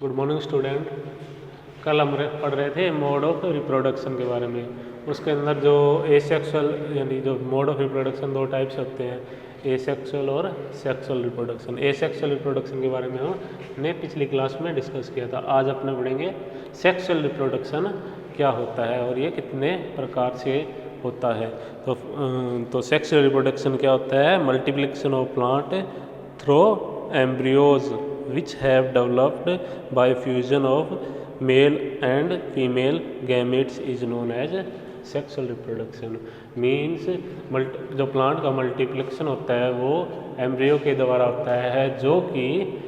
Good morning student. कल हम पढ़ रहे थे मोड ऑफ रिप्रोडक्शन के बारे में। उसके अंदर जो एसेक्सुअल यानी जो मोड ऑफ रिप्रोडक्शन दो टाइप्स होते हैं, एसेक्सुअल और सेक्सुअल रिप्रोडक्शन। एसेक्सुअल रिप्रोडक्शन के बारे में हमने पिछली क्लास में डिस्कस किया था। आज अपने पढ़ेंगे सेक्सुअल रिप्रोडक्शन क्या होता है और ये कितने प्रकार से होता है। तो सेक्सुअल रिप्रोडक्शन क्या होता है? Multiplication of plant through embryos which have developed by fusion of male and female gametes is known as sexual reproduction। means जो प्लांट का मल्टीप्लिकेशन होता है वो एम्ब्रियो के द्वारा होता है, जो कि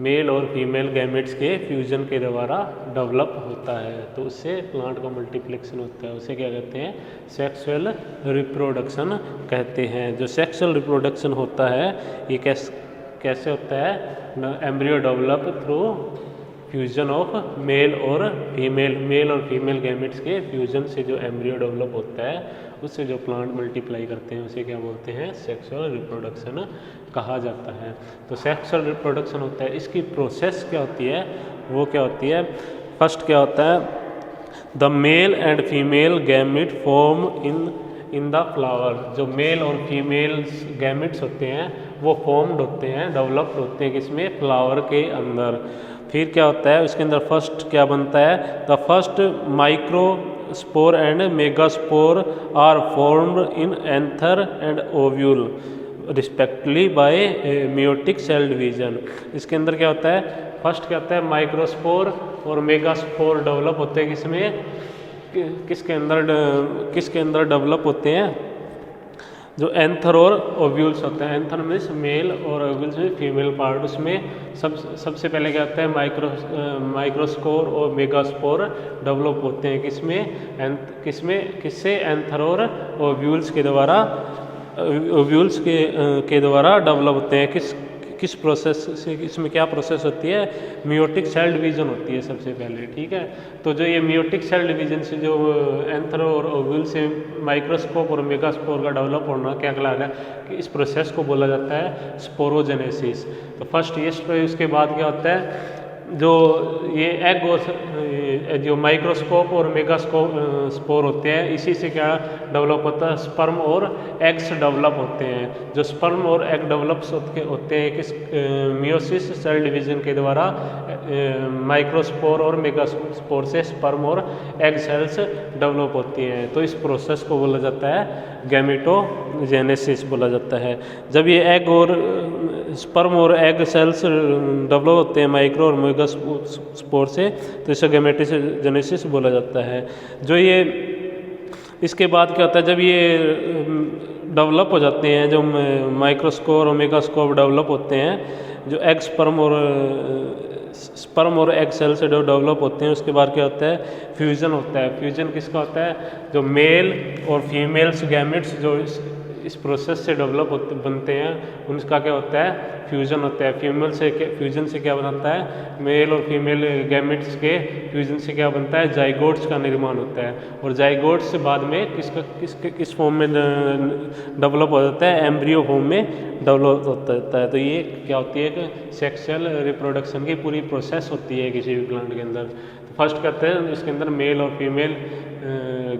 मेल और फीमेल गैमेट्स के फ्यूजन के द्वारा डेवलप होता है। तो उससे प्लांट का मल्टीप्लिकेशन होता है, उसे क्या कहते हैं? सेक्सुअल रिप्रोडक्शन कहते हैं। जो सेक्सुअल रिप्रोडक्शन होता है ये कैसे होता है? Embryo develop through fusion of male और फीमेल गैमेट्स के फ्यूजन से जो एम्ब्रियो डेवलप होता है उससे जो प्लांट मल्टीप्लाई करते हैं उसे क्या बोलते हैं? सेक्सुअल रिप्रोडक्शन कहा जाता है। तो सेक्सुअल रिप्रोडक्शन होता है, इसकी प्रोसेस क्या होती है? वो क्या होती है? फर्स्ट क्या होता है? The mail and female gamete form in the flower. जो मेल और फीमेल गैमेट्स होते हैं वो फॉर्म्ड होते हैं, डेवलप्ड होते हैं किसमें? फ्लावर के अंदर। फिर क्या होता है उसके अंदर? फर्स्ट क्या बनता है? The first microspore and megaspore are formed in anther and ovule respectively by meiotic cell division. इसके अंदर क्या होता है? फर्स्ट क्या होता है? माइक्रोस्पोर और मेगास्पोर डेवलप होते हैं किसमें? किसके अंदर डेवलप होते हैं? जो एंथर और ओव्यूल्स होते हैं। एंथर में मेल और ओव्यूल्स में फीमेल पार्ट। उसमें सबसे पहले क्या होता है? माइक्रोस्पोर और मेगास्पोर डेवलप होते हैं किससे? एंथर और ओव्यूल्स के द्वारा डेवलप होते हैं। किस प्रोसेस से? इसमें क्या प्रोसेस होती है? मेयोटिक सेल डिवीजन होती है सबसे पहले, ठीक है। तो जो ये मेयोटिक सेल डिवीजन से जो एंथर और ओव्यूल से माइक्रोस्कोप और मेगास्पोर का डेवलप होना क्या कहलाता है कि इस प्रोसेस को बोला जाता है स्पोरोजेनेसिस। तो फर्स्ट ये, उसके बाद क्या होता है? जो ये एग और जो माइक्रोस्कोप और मेगास्कोप स्पोर होते हैं, इसी से क्या डेवलप होता है? स्पर्म और एग्स डेवलप होते हैं। जो स्पर्म और एग डेवलप्स होते हैं किस? मियोसिस सेल डिवीजन के द्वारा। माइक्रोस्पोर और मेगास्पोर से स्पर्म और एग सेल्स डेवलप होती हैं। तो इस प्रोसेस को बोला जाता है गैमेटोजेनेसिस बोला जाता है। जब ये एग और स्पर्म और एग सेल्स डेवलप होते हैं माइक्रो और मेगास्पोर से, तो इसे गैमेटोजेनेसिस बोला जाता है। जो ये इसके बाद क्या होता है? जब ये डेवलप हो जाते हैं, जो माइक्रोस्कोप और मेगास्कोप डेवलप होते हैं, जो एग स्पर्म और एग सेल से जो डेवलप होते हैं, उसके बाद क्या होता है? फ्यूजन होता है। फ्यूजन किसका होता है? जो मेल और फीमेल्स गैमेट्स जो इस प्रोसेस से डेवलप बनते हैं उनका क्या होता है? फ्यूजन होता है। फ्यूजन से क्या बनता है? मेल और फीमेल गैमेट्स के फ्यूजन से क्या बनता है? जाइगोट्स का निर्माण होता है। और जाइगोट्स से बाद में किस फॉर्म में डेवलप हो जाता है? एम्ब्रियो फॉर्म में डेवलप होता है। तो ये क्या होती है? कि सेक्सुअल रिप्रोडक्शन की पूरी प्रोसेस होती है किसी भी प्लांट के अंदर। फर्स्ट कहते हैं इसके अंदर मेल और फीमेल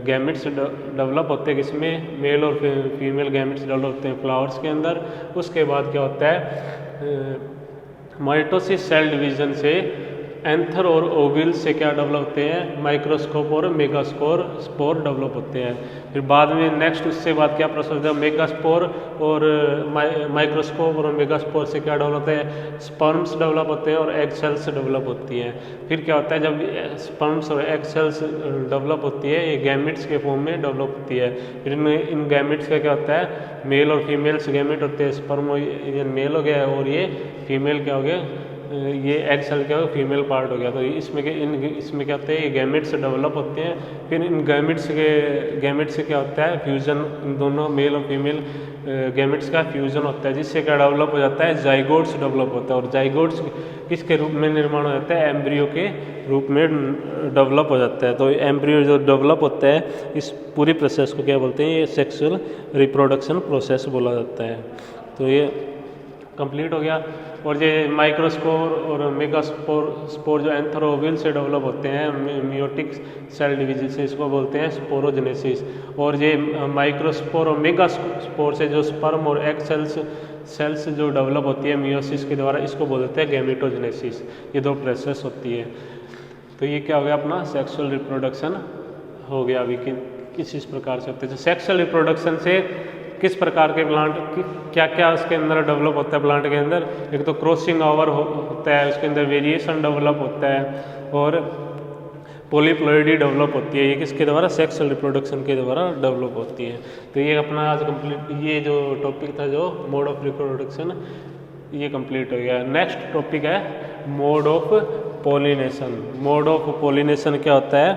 गैमेट्स डेवलप होते हैं किसमें? मेल और फीमेल गैमेट्स डेवलप होते हैं फ्लावर्स के अंदर। उसके बाद क्या होता है? माइटोसिस सेल डिवीजन से एंथर और ओव्यूल से क्या डेवलप होते हैं? माइक्रोस्कोप और मेगास्पोर डेवलप होते हैं। फिर बाद में नेक्स्ट उससे बाद क्या प्रोसेस होता है? मेगास्पोर और माइक्रोस्कोप और मेगास्पोर से क्या डेवलप होता है? स्पर्म्स डेवलप होते हैं और एग सेल्स डेवलप होती हैं। फिर क्या होता है? जब स्पर्म्स और एग सेल्स डेवलप होती है, ये गैमेट्स के फॉर्म में डेवलप होती है। फिर इन गैमेट्स का क्या होता है? मेल और फीमेल्स गैमेट होते हैं। स्पर्म ये मेल हो गया और ये फीमेल क्या हो गया? ये एग सेल क्या हो? फीमेल पार्ट हो गया। तो इसमें क्या होता है? ये गैमेट्स डेवलप होते हैं। फिर इन गैमेट्स से क्या होता है? फ्यूजन, इन दोनों मेल और फीमेल गैमेट्स का फ्यूजन होता है, जिससे क्या डेवलप हो जाता है? जाइगोट्स डेवलप होता है। और जाइगोट्स किसके रूप में निर्माण हो जाता है? एम्ब्रियो के रूप में डेवलप हो जाता है। तो एम्ब्रियो जो डेवलप होता है, इस पूरी प्रोसेस को क्या बोलते हैं? ये सेक्सुअल रिप्रोडक्शन प्रोसेस बोला जाता है। तो ये कंप्लीट हो गया। और ये माइक्रोस्पोर और मेगास्पोर जो एंथरोविल से डेवलप होते हैं मियोटिक सेल डिवीजन से, इसको बोलते हैं स्पोरोजेनेसिस। और ये माइक्रोस्पोर और मेगास्पोर से जो स्पर्म और एग सेल्स जो डेवलप होती है मियोसिस के द्वारा, इसको बोलते हैं गैमेटोजेनेसिस। ये दो प्रोसेस होती है। तो ये क्या हो गया अपना सेक्सुअल रिप्रोडक्शन हो गया। अभी किस इस प्रकार से होते हैं। सेक्सुअल रिप्रोडक्शन से किस प्रकार के प्लांट क्या क्या उसके अंदर डेवलप होता है प्लांट के अंदर। एक तो क्रॉसिंग ओवर होता है, उसके अंदर वेरिएशन डेवलप होता है, और पॉलीप्लॉइडी डेवलप होती है। ये किसके द्वारा, सेक्सुअल रिप्रोडक्शन के द्वारा डेवलप होती है। तो ये अपना आज कंप्लीट, ये जो टॉपिक था जो मोड ऑफ रिप्रोडक्शन, ये कंप्लीट हो गया। नेक्स्ट टॉपिक है mode of pollination. Mode of pollination क्या होता है,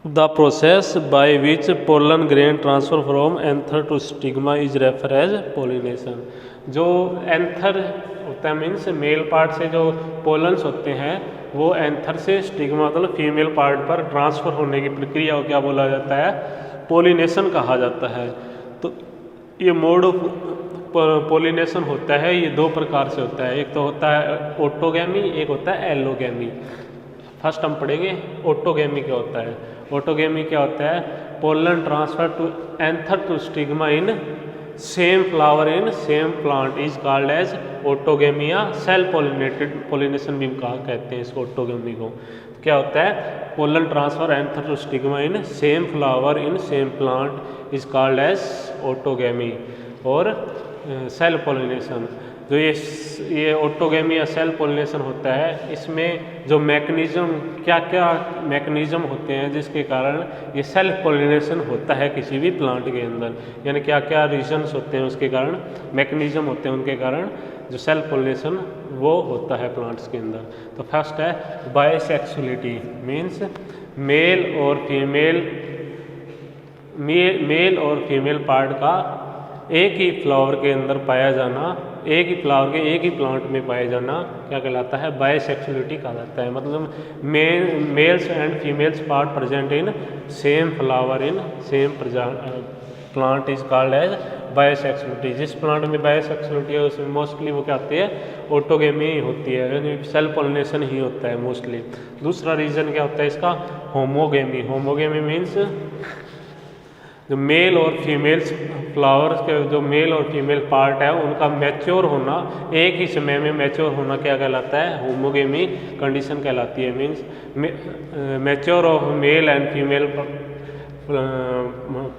the process by which pollen grain transfer from anther to stigma is refer as pollination. जो एंथर होता है मीन्स मेल पार्ट से जो पोलन्स होते हैं वो एंथर से स्टिग्मा मतलब फीमेल पार्ट पर ट्रांसफर होने की प्रक्रिया को क्या बोला जाता है, पॉलिनेशन कहा जाता है। तो ये मोड ऑफ पॉलिनेशन होता है, ये दो प्रकार से होता है। एक तो होता है ऑटोगैमी, एक होता है एलोगैमी। फर्स्ट हम पढ़ेंगे ऑटोगैमी क्या होता है। ऑटोगैमी क्या होता है, pollen transfer to anther to stigma in same flower in same plant is called as autogamy या सेल पॉलिनेटेड पॉलिनेशन भी कहते हैं इसको ऑटोगैमी को। क्या होता है, pollen transfer anther to stigma in same flower in same plant is called as autogamy. और सेल पॉलिनेशन, जो ये ऑटोगैमी या सेल पॉलिनेशन होता है, इसमें जो मैकेनिज्म क्या क्या मैकेनिज्म होते हैं जिसके कारण ये सेल्फ पॉलिनेशन होता है किसी भी प्लांट के अंदर, यानी क्या क्या रीजन्स होते हैं उसके कारण, मैकेनिज्म होते हैं उनके कारण जो सेल्फ पॉलिनेशन वो होता है प्लांट्स के अंदर। तो फर्स्ट है बाइसेक्सुअलिटी, मीन्स मेल और फीमेल पार्ट का एक ही फ्लावर के अंदर पाया जाना, एक ही फ्लावर के एक ही प्लांट में पाया जाना क्या कहलाता है, बाइसेक्सुअलिटी कहलाता है। मतलब males and females part present in same flower in same plant is called as bisexuality. जिस प्लांट में बाइसेक्सुअलिटी है उसमें मोस्टली वो क्या होती है, ऑटोगैमी होती है, यानी सेल पॉलिनेशन ही होता है मोस्टली। दूसरा रीजन क्या होता है इसका, होमोगैमी। होमोगैमी मीन्स जो मेल और फीमेल्स फ्लावर्स के जो मेल और फीमेल पार्ट है उनका मैच्योर होना, एक ही समय में मैच्योर होना क्या कहलाता है, होमोगेमी कंडीशन कहलाती है। Means mature of male and female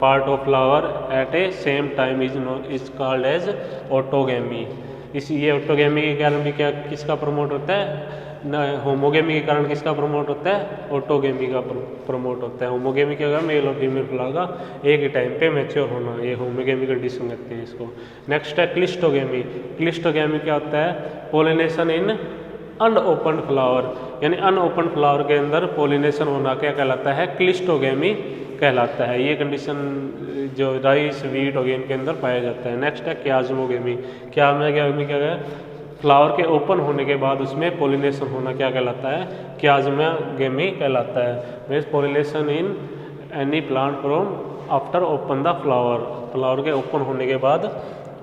part of flower at a same time is called as autogamy. ये ऑटोगेमी के कारण भी क्या किसका प्रमोट होता है, होमोगेमी के कारण किसका प्रमोट होता है, ऑटोगेमी का प्रमोट होता है। होमोगेमी क्या होगा, मेल और फीमेल फ्लावर का एक ही टाइम पे मैच्योर होना, ये होमोगेमी कंडीशन कहते हैं इसको। नेक्स्ट है क्लिस्टोगेमी। क्लिस्टोगेमी क्या होता है, पोलिनेशन इन अनओपन फ्लावर, यानी अनओपन फ्लावर के अंदर पोलिनेशन होना क्या कहलाता है, क्लिस्टोगेमी कहलाता है। ये कंडीशन जो राइस वीट और इनके अंदर पाया जाता है। नेक्स्ट है क्याज्मोगेमी। क्याज्मोगेमी क्या है, फ्लावर के ओपन होने के बाद उसमें पोलिनेशन होना क्या कहलाता है, क्याज्मोगेमी कहलाता है। Means pollination in any plant from after open the flower, flower के ओपन होने के बाद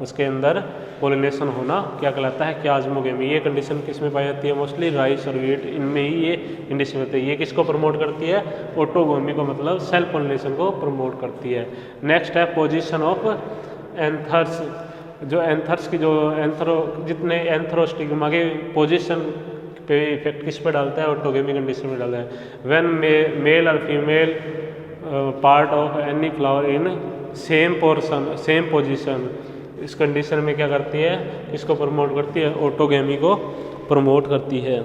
उसके अंदर पोलिनेशन होना क्या कहलाता है, क्याज्मोगेमी। ये कंडीशन किस में पाई जाती है, मोस्टली राइस और वीट, इनमें ही ये कंडीशन होती है। ये किसको प्रमोट करती है, ऑटोगेमी को, मतलब सेल्फ पोलिनेशन को प्रमोट करती है। नेक्स्ट है पोजीशन ऑफ एंथर्स। जो एंथर्स की जो जितने एंथरोस्टिग्मा के पोजीशन पे इफेक्ट किस पे डालता है, ऑटोगेमी कंडीशन में डालता है। व्हेन मेल और female part of any flower in same position, इस कंडीशन में क्या करती है, किसको प्रमोट करती है, ऑटोगेमी को प्रमोट करती है।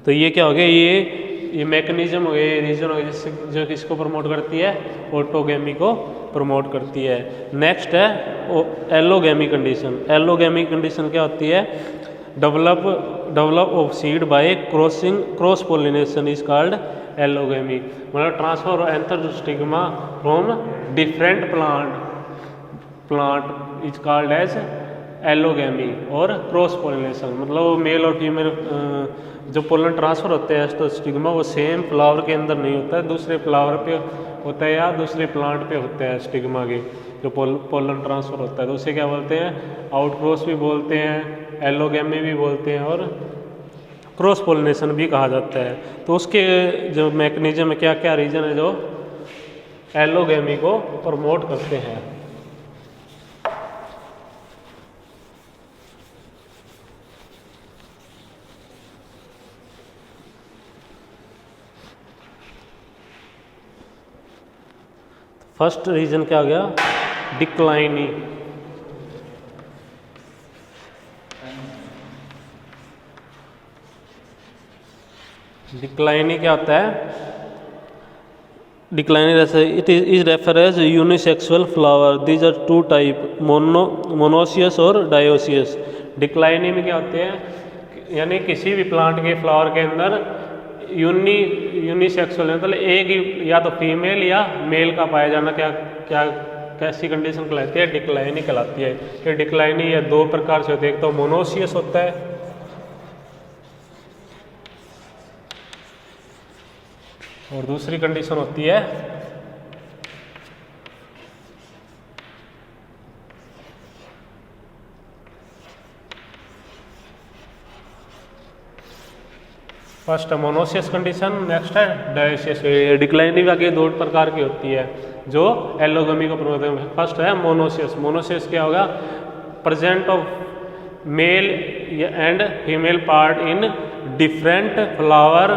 तो ये क्या हो गया, ये मैकेनिज्म हो गया, ये रीजन हो गया जिससे जो किसको प्रमोट करती है, ऑटोगेमी को प्रमोट करती है। नेक्स्ट है एलोगेमी कंडीशन। एलोगेमी कंडीशन क्या होती है, develop of seed by cross pollination is called allogamy. मतलब transfer of anther to stigma from different plant is called as allogamy और क्रॉस पोलिनेशन। मतलब मेल और फीमेल जो पोलन ट्रांसफर होते हैं तो स्टिग्मा वो सेम फ्लावर के अंदर नहीं होता है, दूसरे फ्लावर पे होता है या दूसरे प्लांट पे होता है स्टिग्मा के। जो पोलन ट्रांसफ़र होता है, तो उसे क्या बोलते हैं, आउटक्रॉस भी बोलते हैं, एलोगैमी भी बोलते हैं और क्रॉस पोलिनेशन भी कहा जाता है। तो उसके जो मैकेनिज्म है, क्या क्या रीजन है जो एलोगैमी को प्रमोट करते हैं। फर्स्ट रीजन क्या हो गया, डिक्लाइनी। डिक्लाइनी क्या होता है, डिक्लाइनी जैसे it is refer as unisexual flower, these are two type, monoecious और डायोसियस। डिक्लाइनी में क्या होते हैं, यानी किसी भी प्लांट के फ्लावर के अंदर यूनिसेक्सुअल मतलब एक ही या तो फीमेल या मेल का पाया जाना क्या क्या कैसी कंडीशन कहलाती है, डिक्लाइनी कहलाती है। ये डिक्लाइनी ये दो प्रकार से होते हैं, एक तो मोनोसियस होता है और दूसरी कंडीशन होती है फर्स्ट है मोनोसियस कंडीशन, नेक्स्ट है डायोसियस। डिक्लाइनी भी आगे दो प्रकार की होती है जो एलोगैमी को प्रमोट करते हैं। फर्स्ट है मोनोसियस। मोनोसियस क्या होगा, present of male and female part in different flower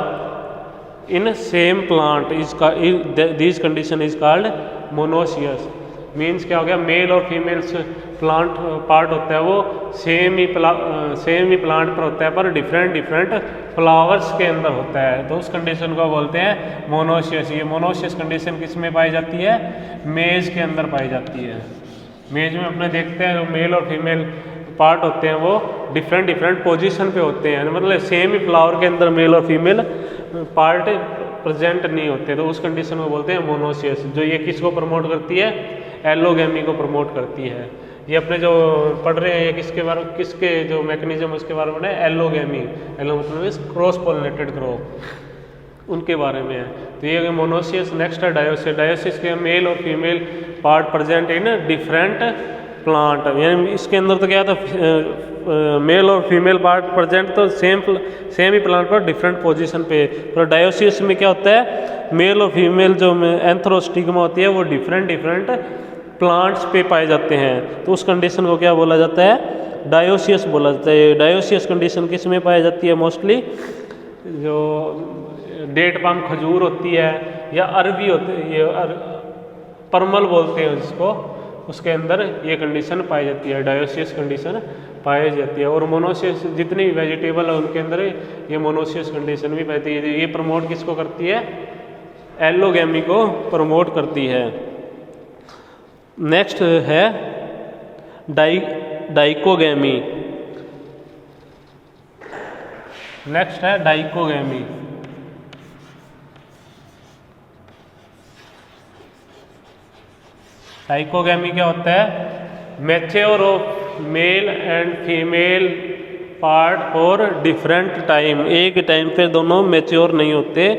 in same plant is this condition is called monoecious. Means क्या हो गया, मेल और फीमेल्स प्लांट पार्ट होता है वो सेम ही प्लांट पर होता है पर डिफरेंट फ्लावर्स के अंदर होता है, तो उस कंडीशन को बोलते हैं मोनोसियस। ये मोनोसियस कंडीशन किस में पाई जाती है, मेज के अंदर पाई जाती है। मेज में अपने देखते हैं जो मेल और फीमेल पार्ट होते हैं वो डिफरेंट पोजीशन पे होते हैं, मतलब सेम ही फ्लावर के अंदर मेल और फीमेल पार्ट प्रेजेंट नहीं होते, तो उस कंडीशन को बोलते हैं मोनोसियस। जो ये किसको प्रमोट करती है, एलोगैमी को प्रमोट करती है। ये अपने जो पढ़ रहे हैं ये किसके जो मैकेनिज्म उसके बारे में है, एलोगैमी। एलो मतलब क्रॉस पोलिनेटेड ग्रोव, उनके बारे में है। तो ये मोनोसियस। नेक्स्ट है डायोसियस। डायोसियस के मेल और female part present in different plant, यानी इसके अंदर तो क्या था, मेल और फीमेल पार्ट प्रेजेंट तो सेम ही प्लांट पर डिफरेंट पोजीशन पे। तो डायोसियस में क्या होता है, मेल और फीमेल जो एंथ्रोस्टिग्मा होती है वो डिफरेंट प्लांट्स पे पाए जाते हैं, तो उस कंडीशन को क्या बोला जाता है, डायोसियस बोला जाता है। डायोसियस कंडीशन किस में पाई जाती है, मोस्टली जो डेट पाम खजूर होती है या अरबी होती है, ये परमल बोलते हैं जिसको, उसके अंदर ये कंडीशन पाई जाती है, डायोसियस कंडीशन पाई जाती है। और मोनोसियस जितनी भी वेजिटेबल है उनके अंदर ये मोनोसियस कंडीशन भी पाई जाती है। ये प्रमोट किसको करती है, एलोगैमी को प्रमोट करती है। नेक्स्ट है डाइकोगैमी। नेक्स्ट है डाइकोगैमी। डाइकोगैमी क्या होता है, mature of male and female part for different time. एक टाइम पे दोनों मैच्योर नहीं होते,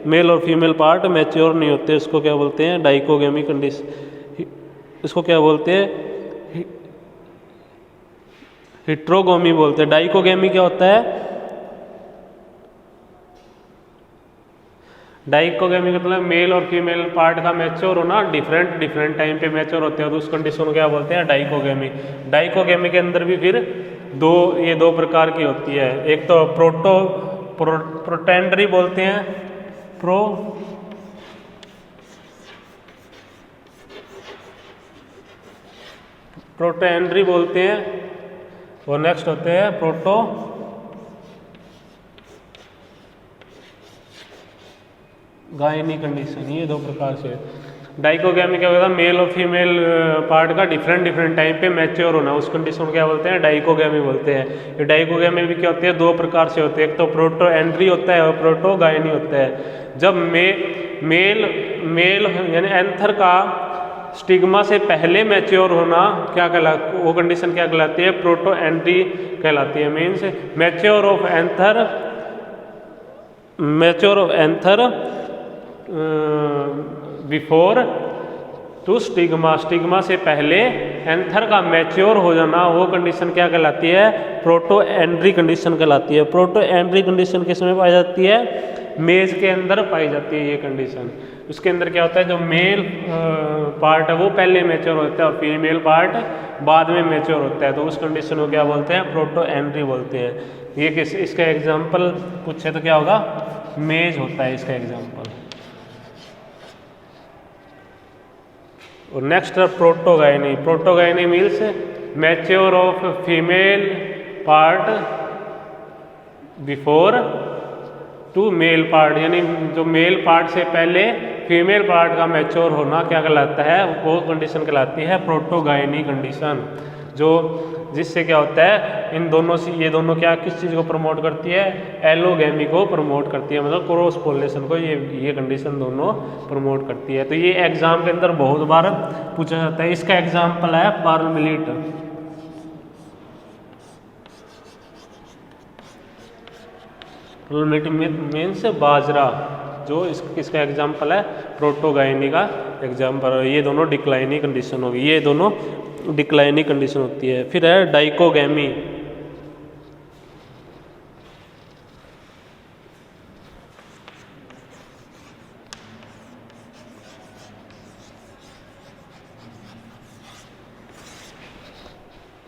मेल और फीमेल पार्ट मैच्योर नहीं होते, इसको क्या बोलते हैं, डाइकोगैमी कंडीशन। इसको क्या बोलते हैं, हिट्रोगोमी बोलते हैं। डाइकोगैमी क्या होता है, डाइकोगैमी मतलब मेल और फीमेल पार्ट का मैच्योर होना डिफरेंट टाइम पे मैच्योर होते हैं, तो उस कंडीशन को क्या बोलते हैं, डाइकोगैमी। डाइकोगैमी के अंदर भी फिर दो प्रकार की होती है। एक तो प्रोटेंडरी बोलते हैं, प्रोटेंडरी बोलते हैं, और नेक्स्ट होते हैं गायनी कंडीशन। ये दो प्रकार से डाइकोगैमी क्या होता है, मेल और फीमेल पार्ट का डिफरेंट टाइम पे मैच्योर होना, उस कंडीशन को क्या बोलते हैं, डाइकोगैमी बोलते हैं। ये डाइकोगैमी भी क्या होती है, दो प्रकार से होते हैं, एक तो प्रोटोएंड्री होता है और प्रोटोगायनी होता है। जब मेल यानी एंथर का स्टिग्मा से पहले मैच्योर होना क्या कहलाता, वो कंडीशन क्या कहलाती है, प्रोटोएंड्री कहलाती है। Means mature of anther before to stigma, stigma से पहले एंथर का मैच्योर हो जाना, वो कंडीशन क्या कहलाती है? प्रोटो एंड्री कंडीशन कहलाती है। प्रोटो एंड्री कंडीशन किस में पाई जाती है? मेज के अंदर पाई जाती है ये कंडीशन। उसके अंदर क्या होता है, जो मेल पार्ट है वो पहले मैच्योर होता है और फीमेल पार्ट बाद में मैच्योर होता है, तो उस कंडीशन को क्या बोलते हैं? प्रोटो एंड्री बोलते हैं। ये किस इसका एग्जाम्पल पूछे तो क्या होगा? मेज होता है इसका एग्जाम्पल। और नेक्स्ट है protogyny. Protogyny means mature of female part before to male part, यानी जो मेल पार्ट से पहले फीमेल पार्ट का मैच्योर होना क्या कहलाता है? वो कंडीशन कहलाती है प्रोटोगाइनी कंडीशन। जो जिससे क्या होता है, इन दोनों से ये दोनों क्या किस चीज़ को प्रमोट करती है? एलोगैमी को प्रमोट करती है, मतलब क्रॉस पोलिनेशन को ये कंडीशन दोनों प्रमोट करती है। तो ये एग्जाम के अंदर बहुत बार पूछा जाता है। इसका एग्जाम्पल है pearl millet. Pearl millet means bajra, जो इसका एग्जाम्पल है प्रोटोगाइनी का एग्जाम्पल। ये दोनों डिक्लाइनी कंडीशन होगी, ये दोनों डिक्लाइनी कंडीशन होती है। फिर है डाइकोगैमी।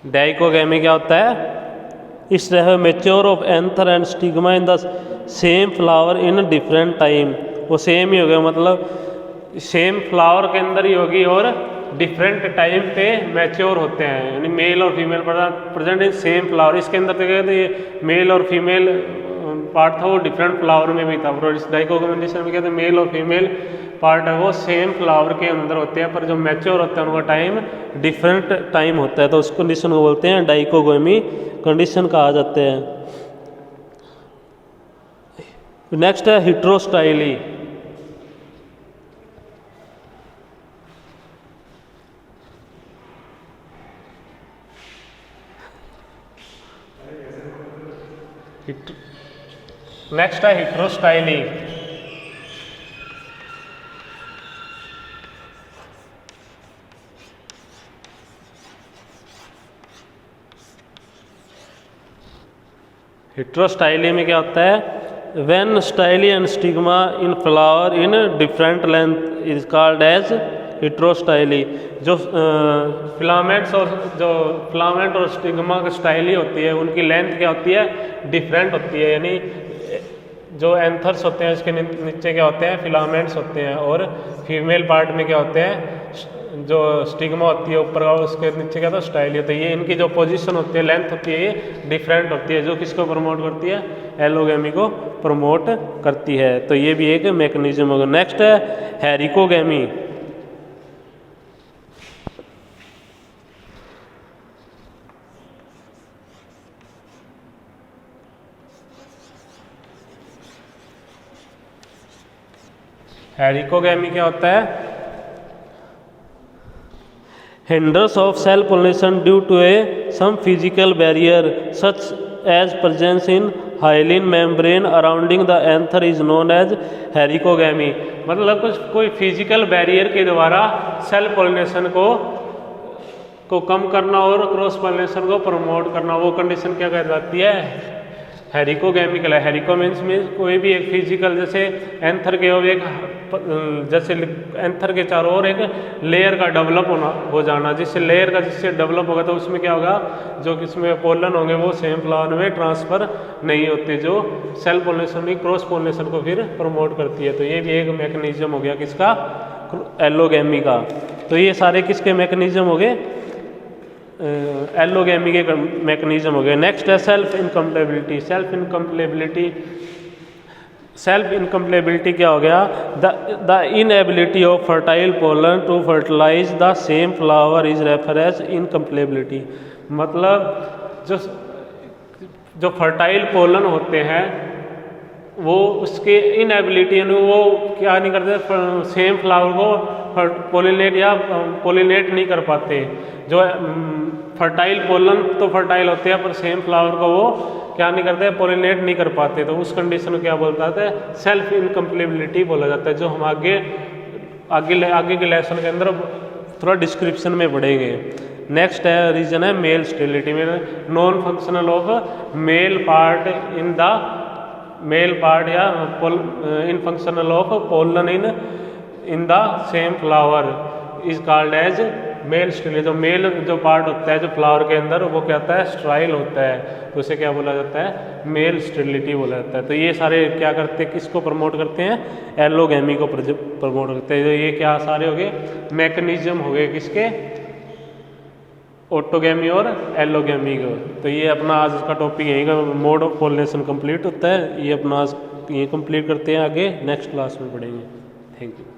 डाइकोगैमी क्या होता है? इस तरह mature of anther and stigma in the same flower in different time. वो सेम ही हो गया, मतलब सेम फ्लावर के अंदर ही होगी और डिफरेंट टाइम पे मैच्योर होते हैं, यानी मेल और female present in same flower. इसके अंदर तो क्या कहते हैं, मेल और फीमेल पार्ट था वो डिफरेंट फ्लावर में भी था। और इस डाइकोगेमिनेशन में कहते हैं मेल और फीमेल पार्ट है वो सेम फ्लावर के अंदर होते हैं, पर जो मैच्योर होता है उनका टाइम डिफरेंट टाइम होता है, तो उस कंडीशन को बोलते हैं डाइकोगेमी कंडीशन कहा जाते हैं। नेक्स्ट है हिट्रोस्टाइली। नेक्स्ट है हिट्रोस्टाइली। हिट्रोस्टाइली में क्या होता है? When style and stigma in flower in different length is called as heterostyly. जो फिलामेंट्स और स्टिग्मा की स्टाइली होती है उनकी लेंथ क्या होती है? डिफरेंट होती है, यानी जो एंथर्स होते हैं उसके नीचे क्या होते हैं? फिलामेंट्स होते हैं, और फीमेल पार्ट में क्या होते हैं? जो स्टिग्मा होती है ऊपर का, उसके नीचे क्या था? स्टाइली होती है। ये इनकी जो पोजीशन होती है, लेंथ होती है, ये डिफरेंट होती है, जो किसको प्रमोट करती है? एलोगैमी को प्रमोट करती है। तो ये भी एक मैकेनिज्म होगा। नेक्स्ट है हेरिकोगैमी। हेरिकोगैमी क्या होता है? hinders of cell pollination due to some physical barrier such as presence in hyaline membrane surrounding the anther is known as हेरिकोगैमी। मतलब कोई फिजिकल बैरियर के द्वारा सेल पोलिनेशन को कम करना और क्रॉस पोलिनेशन को प्रमोट करना, वो कंडीशन क्या कहलाती है? हेरिकोगैमी कहलाती है। हेरिको मीन्स कोई भी एक फिजिकल, जैसे एंथर के और एक जैसे एंथर के चारों ओर एक लेयर का डेवलप हो जाना, जिससे लेयर का जिससे डेवलप होगा तो उसमें क्या होगा? जो किसमें पोलन होंगे वो सेम फ्लावर में ट्रांसफ़र नहीं होते, जो सेल पोलिनेशन की क्रॉस पोलिनेशन को फिर प्रमोट करती है। तो ये भी एक मैकेनिज्म हो गया किसका? एलोगैमी का। तो ये सारे किसके मैकेनिज्म हो गए? एलोगैमी के मैकेनिज्म हो गए। नेक्स्ट है सेल्फ इनकम्पलेबिलिटी। सेल्फ इनकम्पलेबिलिटी क्या हो गया? The inability of fertile pollen to fertilize the same flower is refer as incompatibility. मतलब जो फर्टाइल पोलन होते हैं वो उसके इनएबिलिटी, यानी वो क्या नहीं करते? सेम फ्लावर को पोलिनेट नहीं कर पाते। जो फर्टाइल पोलन तो फर्टाइल होते हैं, पर सेम फ्लावर को वो क्या नहीं करते? पोलिनेट नहीं कर पाते। तो उस कंडीशन को क्या बोलता है? सेल्फ इनकम्पलेबिलिटी बोला जाता है, जो हम आगे के लेसन के अंदर थोड़ा डिस्क्रिप्शन में पढ़ेंगे। नेक्स्ट है रीजन है मेल स्टेरिलिटी में non functional of male part in the male part या in functional of pollen in the same flower is called as male sterility. जो मेल जो पार्ट होता है जो फ्लावर के अंदर वो क्या होता है स्ट्राइल होता है, तो उसे क्या बोला जाता है मेल स्टेरिलिटी बोला जाता है। तो ये सारे क्या करते हैं किसको प्रमोट करते हैं एलोगैमी को प्रमोट करते हैं। तो ये क्या सारे हो गए मैकेनिज्म हो गए किसके ऑटोगैमी और एलोगैमी को। तो ये अपना आज का टॉपिक यही का मोड ऑफ पॉलिनेशन कंप्लीट होता है। ये अपना आज ये कंप्लीट करते हैं, आगे नेक्स्ट क्लास में पढ़ेंगे। Thank you.